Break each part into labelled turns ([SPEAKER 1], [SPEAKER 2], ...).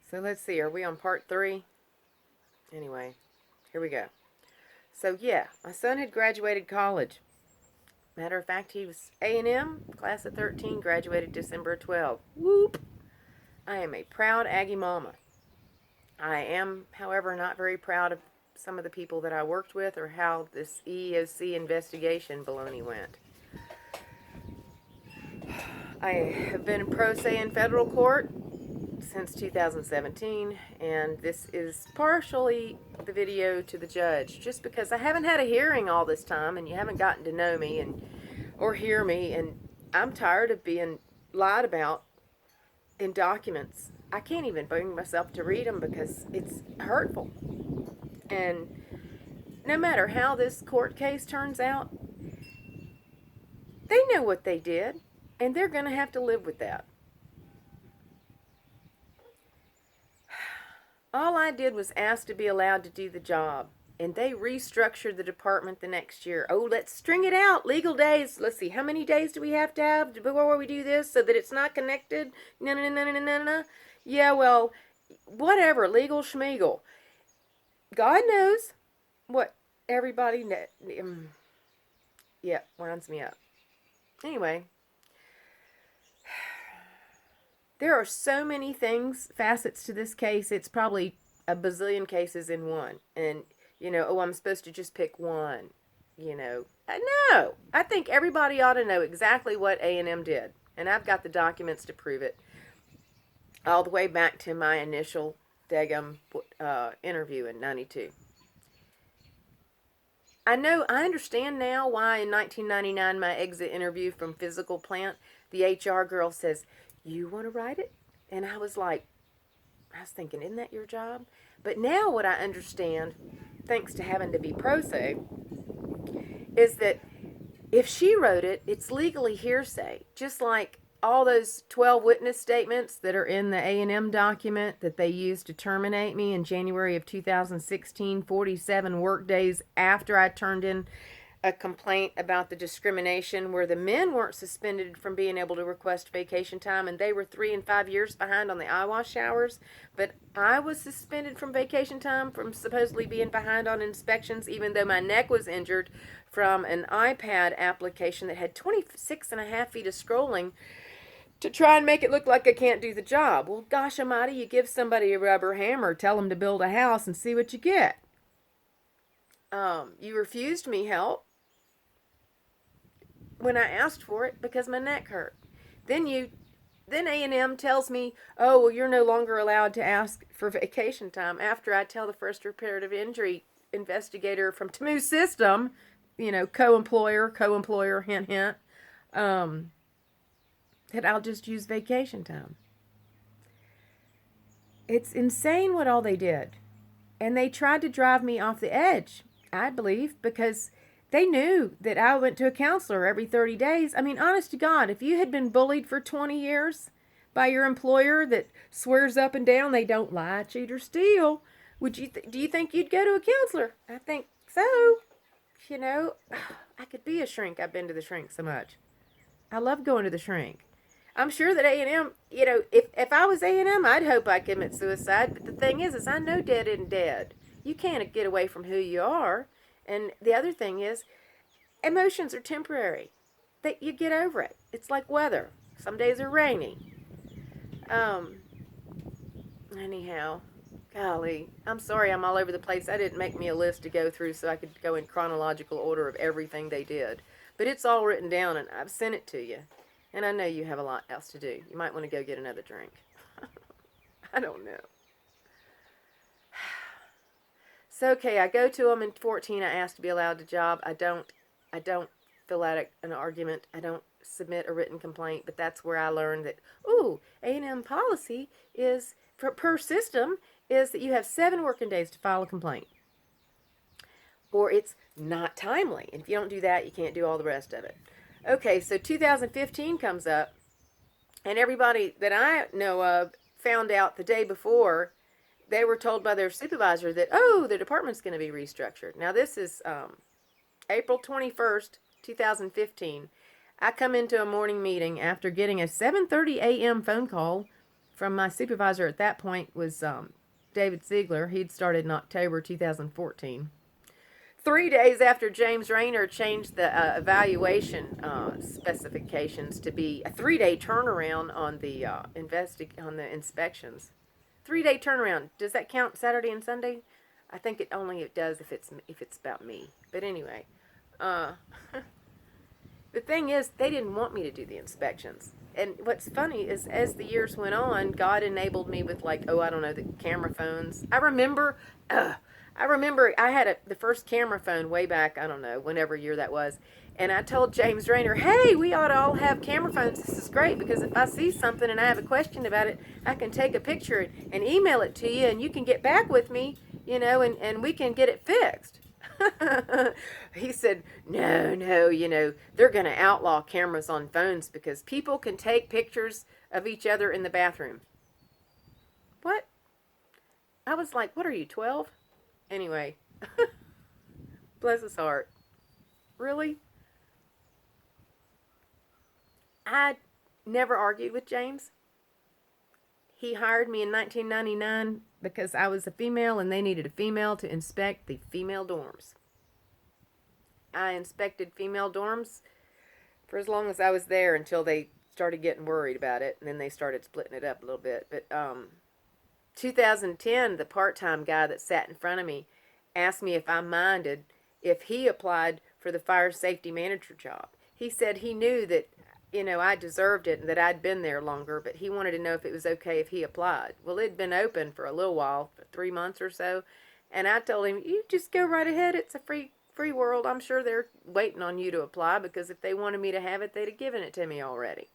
[SPEAKER 1] So let's see, are we on part 3? Anyway, here we go. So yeah, my son had graduated college. Matter of fact, he was A&M, class of 13, graduated December 12. Whoop! I am a proud Aggie mama. I am, however, not very proud of some of the people that I worked with or how this EEOC investigation baloney went. I have been pro se in federal court since 2017, and this is partially the video to the judge, just because I haven't had a hearing all this time and you haven't gotten to know me and or hear me, and I'm tired of being lied about in documents. I can't even bring myself to read them because it's hurtful. And no matter how this court case turns out, they know what they did, and they're going to have to live with that. All I did was ask to be allowed to do the job, and they restructured the department the next year. Oh, let's string it out. Legal days. Let's see, how many days do we have to have before we do this so that it's not connected? No. Yeah, well, whatever. Legal schmeagle. God knows what everybody yeah, winds me up. Anyway, there are so many things, facets to this case. It's probably a bazillion cases in one. And, I'm supposed to just pick one. No. I think everybody ought to know exactly what A&M did. And I've got the documents to prove it. All the way back to my initial Degum interview in 92. I understand now why in 1999 my exit interview from physical plant, the HR girl says, "You want to write it?" And I was thinking, isn't that your job? But now what I understand, thanks to having to be pro se, is that if she wrote it, it's legally hearsay. Just like all those 12 witness statements that are in the A&M document that they used to terminate me in January of 2016, 47 work days after I turned in a complaint about the discrimination, where the men weren't suspended from being able to request vacation time, and they were 3 and 5 years behind on the eye wash showers, but I was suspended from vacation time from supposedly being behind on inspections, even though my neck was injured from an iPad application that had 26 and a half feet of scrolling to try and make it look like I can't do the job. Well, gosh almighty, you give somebody a rubber hammer, tell them to build a house, and see what you get. You refused me help when I asked for it because my neck hurt. Then A&M tells me, "Oh, well, you're no longer allowed to ask for vacation time," after I tell the first reparative injury investigator from TMU system, co-employer, hint, hint, that I'll just use vacation time. It's insane what all they did. And they tried to drive me off the edge, I believe, because they knew that I went to a counselor every 30 days. I mean, honest to God, if you had been bullied for 20 years by your employer that swears up and down they don't lie, cheat, or steal, do you think you'd go to a counselor? I think so. I could be a shrink. I've been to the shrink so much. I love going to the shrink. I'm sure that A&M, if I was A&M, I'd hope I commit suicide. But the thing is I know dead isn't dead. You can't get away from who you are. And the other thing is, emotions are temporary. You get over it. It's like weather. Some days are rainy. Anyhow, golly, I'm sorry I'm all over the place. I didn't make me a list to go through so I could go in chronological order of everything they did. But it's all written down, and I've sent it to you. And I know you have a lot else to do. You might want to go get another drink. I don't know. So, okay, I go to them in 14. I ask to be allowed the job. I don't fill out an argument. I don't submit a written complaint. But that's where I learned that, A&M policy is, per system, is that you have 7 working days to file a complaint. Or it's not timely. And if you don't do that, you can't do all the rest of it. Okay, so 2015 comes up, and everybody that I know of found out the day before. They were told by their supervisor that, the department's going to be restructured. Now, this is April 21st, 2015. I come into a morning meeting after getting a 7:30 a.m. phone call from my supervisor at that point was David Ziegler. He'd started in October 2014. 3 days after James Rayner changed the evaluation specifications to be a 3-day turnaround on the on the inspections. 3-day turnaround. Does that count Saturday and Sunday? I think it does if it's about me. But anyway, uh, the thing is, they didn't want me to do the inspections. And what's funny is, as the years went on, God enabled me with, like, I don't know, the camera phones. I remember I had the first camera phone way back, I don't know, whenever year that was. And I told James Rayner, hey, we ought to all have camera phones. This is great because if I see something and I have a question about it, I can take a picture and email it to you and you can get back with me, and we can get it fixed. He said, no, they're going to outlaw cameras on phones because people can take pictures of each other in the bathroom. What? I was like, what are you, 12? Anyway, bless his heart. Really? I never argued with James. He hired me in 1999 because I was a female and they needed a female to inspect the female dorms. I inspected female dorms for as long as I was there until they started getting worried about it, and then they started splitting it up a little bit. But 2010, the part-time guy that sat in front of me asked me if I minded if he applied for the fire safety manager job. He said he knew that, I deserved it and that I'd been there longer, but he wanted to know if it was okay if he applied. Well, it'd been open for a little while, for 3 months or so, and I told him, you just go right ahead. It's a free world. I'm sure they're waiting on you to apply because if they wanted me to have it, they'd have given it to me already.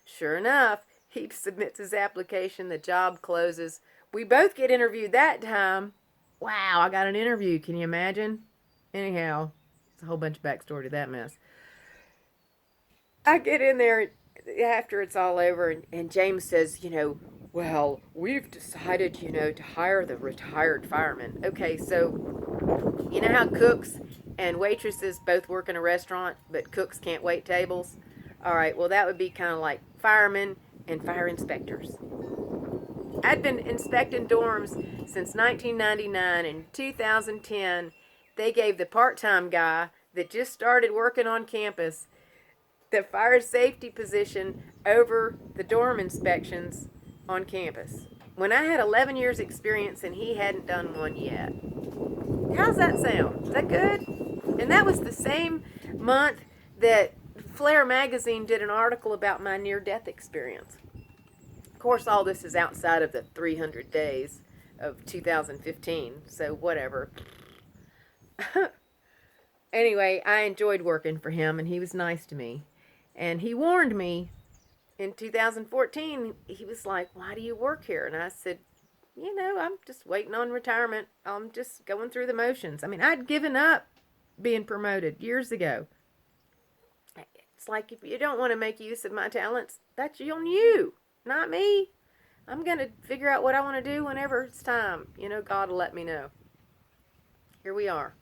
[SPEAKER 1] Sure enough, he submits his application. The job closes. We both get interviewed that time. Wow, I got an interview. Can you imagine? Anyhow, it's a whole bunch of backstory to that mess. I get in there after it's all over, and James says, well, we've decided, to hire the retired firemen. Okay, so you know how cooks and waitresses both work in a restaurant, but cooks can't wait tables? All right, well, that would be kind of like firemen and fire inspectors. I'd been inspecting dorms since 1999. In 2010, they gave the part-time guy that just started working on campus the fire safety position over the dorm inspections on campus. When I had 11 years experience and he hadn't done one yet. How's that sound? Is that good? And that was the same month that Flair magazine did an article about my near-death experience. Of course, all this is outside of the 300 days of 2015, so whatever. Anyway, I enjoyed working for him, and he was nice to me. And he warned me in 2014, he was like, why do you work here? And I said, I'm just waiting on retirement. I'm just going through the motions. I mean, I'd given up being promoted years ago. It's like, if you don't want to make use of my talents, that's on you, not me. I'm going to figure out what I want to do whenever it's time. God will let me know. Here we are.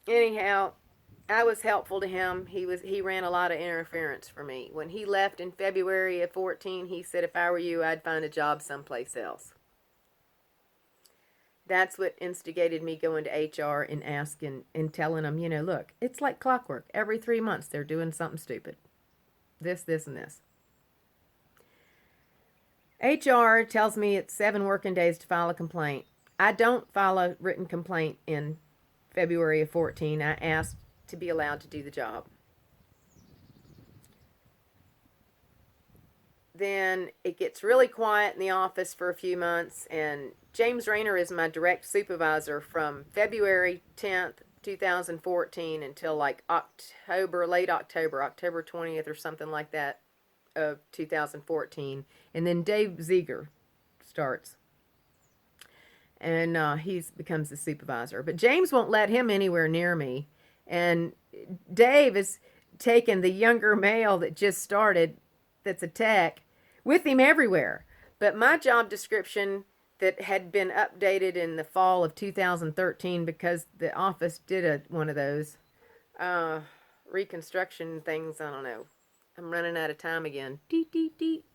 [SPEAKER 1] Anyhow, I was helpful to him. He ran a lot of interference for me. When he left in February of 14, he said, if I were you, I'd find a job someplace else. That's what instigated me going to HR and asking and telling them, look, it's like clockwork. Every 3 months they're doing something stupid. This, and this. HR tells me it's 7 working days to file a complaint. I don't file a written complaint in February of 14. I asked to be allowed to do the job. Then it gets really quiet in the office for a few months, and James Rayner is my direct supervisor from February 10th, 2014 until like late October 20th or something like that of 2014. And then Dave Ziegler starts. And he becomes the supervisor. But James won't let him anywhere near me. And Dave is taking the younger male that just started, that's a tech, with him everywhere. But my job description that had been updated in the fall of 2013 because the office did one of those reconstruction things, I don't know. I'm running out of time again. Deet, deet, deet.